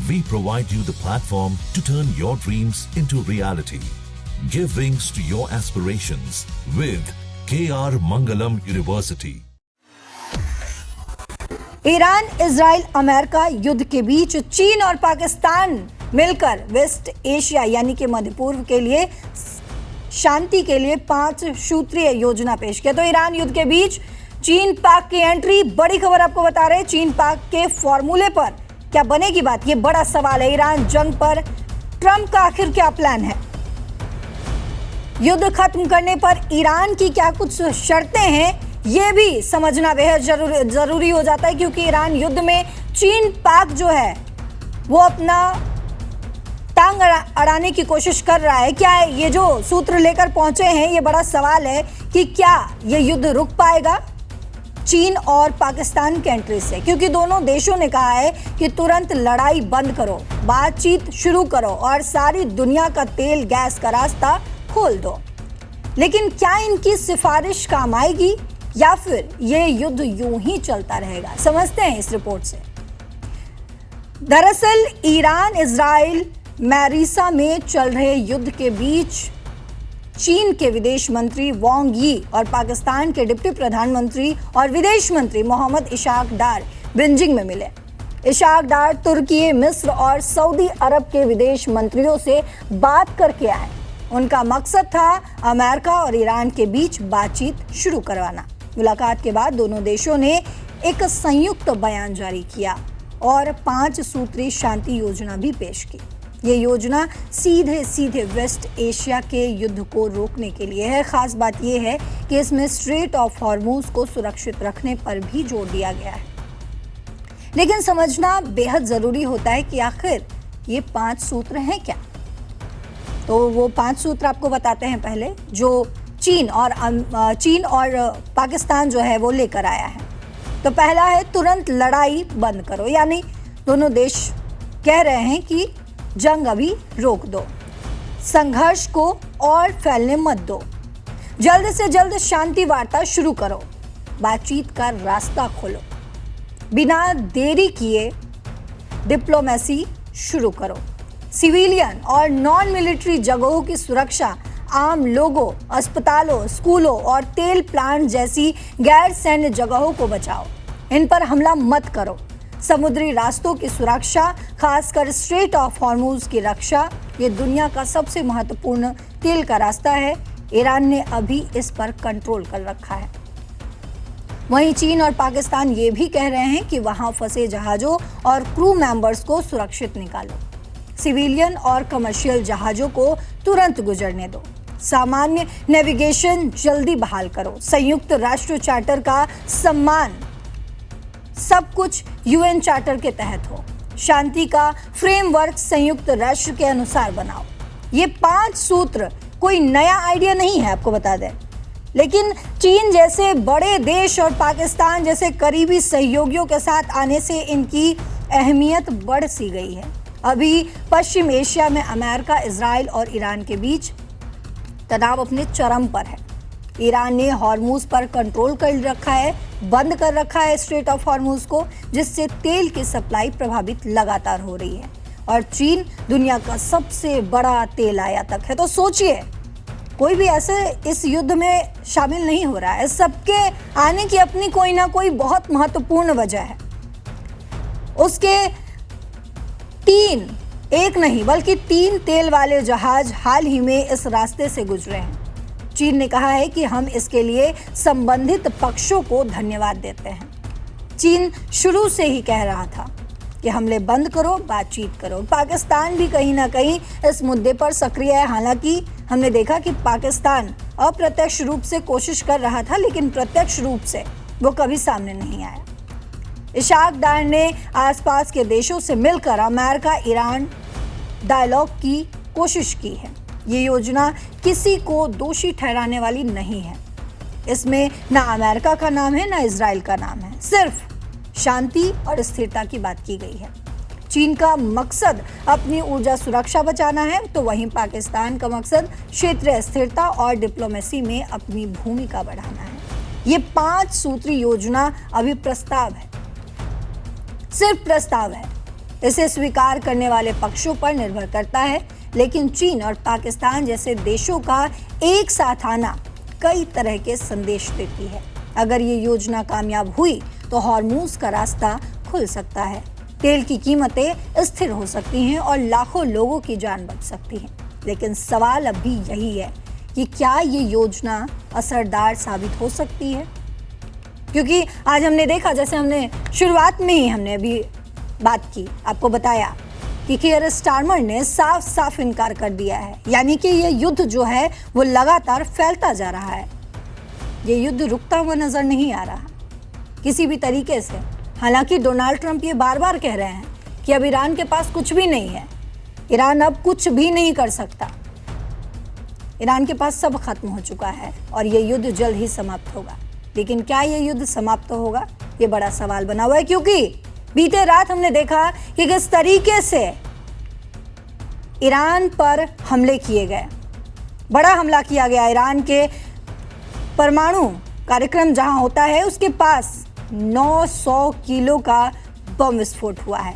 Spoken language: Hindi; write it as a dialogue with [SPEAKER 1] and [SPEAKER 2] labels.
[SPEAKER 1] We provide you the platform to turn your dreams into reality. Give wings to your aspirations with KR Mangalam University.
[SPEAKER 2] Iran, Israel, America युद्ध के बीच चीन और पाकिस्तान मिलकर वेस्ट एशिया यानी कि मध्य पूर्व के लिए शांति के लिए 5 सूत्रीय योजना पेश किया। तो ईरान युद्ध के बीच चीन पाक की एंट्री, बड़ी खबर आपको बता रहे हैं। चीन पाक के फॉर्मूले पर क्या बनेगी बात, ये बड़ा सवाल है। ईरान जंग पर ट्रंप का आखिर क्या प्लान है? युद्ध खत्म करने पर ईरान की क्या कुछ शर्तें हैं, ये भी समझना बेहद जरूरी हो जाता है, क्योंकि ईरान युद्ध में चीन पाक जो है वो अपना टांग अड़ाने की कोशिश कर रहा है। क्या ये जो सूत्र लेकर पहुंचे हैं, ये बड़ा सवाल है कि क्या ये युद्ध रुक पाएगा चीन और पाकिस्तान की एंट्री से, क्योंकि दोनों देशों ने कहा है कि तुरंत लड़ाई बंद करो, बातचीत शुरू करो और सारी दुनिया का तेल गैस का रास्ता खोल दो। लेकिन क्या इनकी सिफारिश काम आएगी या फिर ये युद्ध यूं ही चलता रहेगा? समझते हैं इस रिपोर्ट से। दरअसल ईरान इजराइल मैरीसा में चल रहे युद्ध के बीच चीन के विदेश मंत्री वांग यी और पाकिस्तान के डिप्टी प्रधानमंत्री और विदेश मंत्री मोहम्मद इशाक डार बीजिंग में मिले। इशाक डार तुर्की, मिस्र और सऊदी अरब के विदेश मंत्रियों से बात करके आए। उनका मकसद था अमेरिका और ईरान के बीच बातचीत शुरू करवाना। मुलाकात के बाद दोनों देशों ने एक संयुक्त बयान जारी किया और 5 सूत्री शांति योजना भी पेश की। ये योजना सीधे वेस्ट एशिया के युद्ध को रोकने के लिए है। खास बात यह है कि इसमें स्ट्रेट ऑफ हॉर्मूज को सुरक्षित रखने पर भी जोर दिया गया है। लेकिन समझना बेहद जरूरी होता है कि आखिर ये 5 सूत्र हैं क्या। तो वो 5 सूत्र आपको बताते हैं पहले, जो चीन और पाकिस्तान जो है वो लेकर आया है। तो पहला है तुरंत लड़ाई बंद करो, यानी दोनों देश कह रहे हैं कि जंग अभी रोक दो, संघर्ष को और फैलने मत दो, जल्द से जल्द शांति वार्ता शुरू करो, बातचीत का रास्ता खोलो, बिना देरी किए डिप्लोमेसी शुरू करो, सिविलियन और नॉन मिलिट्री जगहों की सुरक्षा, आम लोगों, अस्पतालों, स्कूलों और तेल प्लांट जैसी गैर सैन्य जगहों को बचाओ, इन पर हमला मत करो, समुद्री रास्तों की सुरक्षा, खासकर स्ट्रेट ऑफ हॉर्मूज की रक्षा, ये दुनिया का सबसे महत्वपूर्ण तेल का रास्ता है। ईरान ने अभी इस पर कंट्रोल कर रखा है। वहीं चीन और पाकिस्तान ये भी कह रहे हैं कि वहां फंसे जहाजों और क्रू मेंबर्स को सुरक्षित निकालो, सिविलियन और कमर्शियल जहाजों को तुरंत गुजरने दो, सामान्य नेविगेशन जल्दी बहाल करो, संयुक्त राष्ट्र चार्टर का सम्मान, सब कुछ यूएन चार्टर के तहत हो, शांति का फ्रेमवर्क संयुक्त राष्ट्र के अनुसार बनाओ। ये 5 सूत्र कोई नया आइडिया नहीं है, आपको बता दें। लेकिन चीन जैसे बड़े देश और पाकिस्तान जैसे करीबी सहयोगियों के साथ आने से इनकी अहमियत बढ़ सी गई है। अभी पश्चिम एशिया में अमेरिका, इजराइल और ईरान के बीच तनाव अपने चरम पर है। ईरान ने हॉर्मूज पर कंट्रोल कर रखा है, बंद कर रखा है स्ट्रेट ऑफ हॉर्मूज को, जिससे तेल की सप्लाई प्रभावित लगातार हो रही है। और चीन दुनिया का सबसे बड़ा तेल आयातक है। तो सोचिए, कोई भी ऐसे इस युद्ध में शामिल नहीं हो रहा है। सबके आने की अपनी कोई ना कोई बहुत महत्वपूर्ण वजह है। उसके 1 नहीं बल्कि 3 तेल वाले जहाज हाल ही में इस रास्ते से गुजरे हैं। चीन ने कहा है कि हम इसके लिए संबंधित पक्षों को धन्यवाद देते हैं। चीन शुरू से ही कह रहा था कि हमले बंद करो, बातचीत करो। पाकिस्तान भी कहीं ना कहीं इस मुद्दे पर सक्रिय है। हालांकि हमने देखा कि पाकिस्तान अप्रत्यक्ष रूप से कोशिश कर रहा था, लेकिन प्रत्यक्ष रूप से वो कभी सामने नहीं आया। इशाक डार ने आसपास के देशों से मिलकर अमेरिका ईरान डायलॉग की कोशिश की है। ये योजना किसी को दोषी ठहराने वाली नहीं है। इसमें ना अमेरिका का नाम है, ना इजराइल का नाम है। सिर्फ शांति और स्थिरता की बात की गई है। चीन का मकसद अपनी ऊर्जा सुरक्षा बचाना है, तो वहीं पाकिस्तान का मकसद क्षेत्रीय स्थिरता और डिप्लोमेसी में अपनी भूमिका बढ़ाना है। ये 5 सूत्री योजना अभी प्रस्ताव है, सिर्फ प्रस्ताव है। इसे स्वीकार करने वाले पक्षों पर निर्भर करता है, लेकिन चीन और पाकिस्तान जैसे देशों का एक साथ आना कई तरह के संदेश देती है। अगर ये योजना कामयाब हुई तो हॉर्मूज का रास्ता खुल सकता है, तेल की कीमतें स्थिर हो सकती हैं और लाखों लोगों की जान बच सकती है। लेकिन सवाल अब भी यही है कि क्या ये योजना असरदार साबित हो सकती है? क्योंकि आज हमने देखा, जैसे हमने शुरुआत में ही हमने अभी बात की, आपको बताया कि कियर स्टारमर ने साफ साफ इनकार कर दिया है, यानी कि ये युद्ध जो है वो लगातार फैलता जा रहा है। ये युद्ध रुकता हुआ नजर नहीं आ रहा किसी भी तरीके से। हालांकि डोनाल्ड ट्रंप ये बार बार कह रहे हैं कि अब ईरान के पास कुछ भी नहीं है, ईरान अब कुछ भी नहीं कर सकता, ईरान के पास सब खत्म हो चुका है और ये युद्ध जल्द ही समाप्त होगा। लेकिन क्या ये युद्ध समाप्त होगा, ये बड़ा सवाल बना हुआ है, क्योंकि बीते रात हमने देखा कि किस तरीके से ईरान पर हमले किए गए। बड़ा हमला किया गया। ईरान के परमाणु कार्यक्रम जहां होता है उसके पास 900 किलो का बम विस्फोट हुआ है।